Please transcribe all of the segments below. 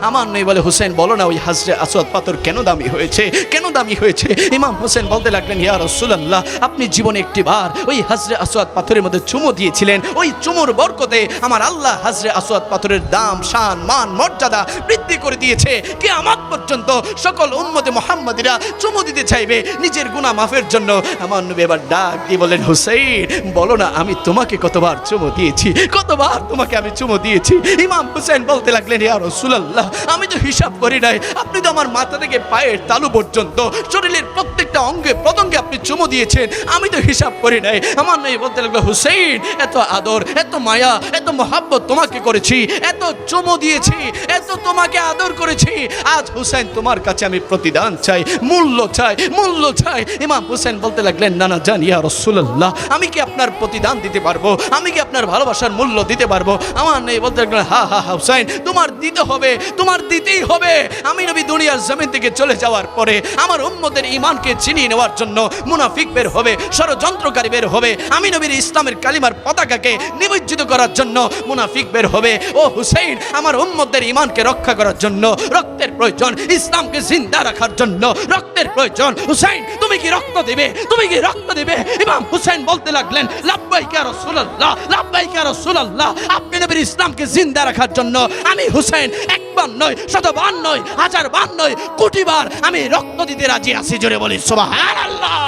আমার নবী বলে হুসেন বলো না ওই হাজরে আসওয়াদ পাথর কেন দামি হয়েছে, কেন দামি হয়েছে? ইমাম হোসেন বলতে লাগলেন ইয়া রাসূলুল্লাহ আপনি জীবনে একটিবার ওই হাজরে আসওয়াদ পাথরের মধ্যে চুমু দিয়েছিলেন, ওই চুমুর বরকতে আমার আল্লাহ হাজরে আসওয়াদ পাথরের দাম শান মান মর্যাদা বৃদ্ধি করে দিয়েছে। কিয়ামত পর্যন্ত সকল উম্মতে মুহাম্মাদিরা চুমু দিতে চাইবে নিজের গুনাহ মাফের জন্য। আমার নবী এবার ডাক দিয়ে বলেন হুসাইন বলো না আমি তোমাকে কতবার চুমু দিয়েছি, কতবার তোমাকে আমি চুমু দিয়েছি? ইমাম হুসেন বলতে লাগলেন ইয়া রাসূলুল্লাহ আমি তো হিসাব করি নাই, আপনি তো আমার মাথা থেকে পায়ের তালু পর্যন্ত শরীরের প্রত্যেকটা অঙ্গে প্রত্যঙ্গে আপনি চুমু দিয়েছেন, আমি তো হিসাব করি নাই। আমার নবী বলতে লাগলো হুসাইন এত আদর এত মায়া এত মহব্বত তোমাকে করেছি, এত চুমু দিয়েছি, এত তোমাকে আদর করেছি, আজ হুসাইন তোমার কাছে আমি প্রতিদান চাই, মূল্য চাই, মূল্য চাই। ইমাম হুসেন বলতে লাগলেন না না জান ইয়া রাসূলুল্লাহ আমি কি আপনার প্রতিদান দিতে পারবো, আমি কি আপনার ভালোবাসার মূল্য দিতে পারবো? আমার নবী বলতে লাগলেন হা হা হুসাইন তোমার দিতে হবে, তোমার দিতেই হবে। আমি নবী দুনিয়ার জমিন থেকে চলে যাওয়ার পরে আমার উম্মতের ঈমানকে চিনিয়ে নেওয়ার জন্য মুনাফিক বের হবে, ষড়যন্ত্রকারী বের হবে, আমি নবীর ইসলামের কালিমার পতাকাকে নিমজ্জিত করার জন্য মুনাফিক বের হবে। ও হুসাইন আমার উম্মতের ঈমানকে রক্ষা করার জন্য রক্তের প্রয়োজন, ইসলামকে জিন্দা রাখার জন্য রক্তের প্রয়োজন। হুসাইন তুমি কি রক্ত দিবে, তুমি কি রক্ত দিবে? ইমাম হুসাইন বলতে লাগলেন লাব্বাইক ইয়া রাসূলুল্লাহ, লাব্বাইক ইয়া রাসূলুল্লাহ আপনি নবীর ইসলামকে জিন্দা রাখার জন্য আমি হুসাইন একবার নয় শতবার নয় হাজারবার নয় কোটিবার আমি রক্ত দিতে রাজি আছি। জোরে বলি সুবহানাল্লাহ।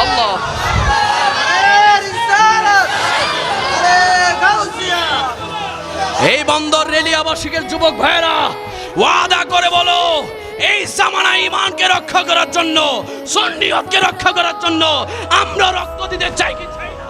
আল্লাহ এই বন্দর রেলিয়াবাসীকে যুবক ভাইরা ওয়াদা করে বলো এই জামানায় ঈমানকে রক্ষা করার জন্য সুন্নিয়তকে রক্ষা করার জন্য আমরা রক্ত দিতে চাই কি চাই না?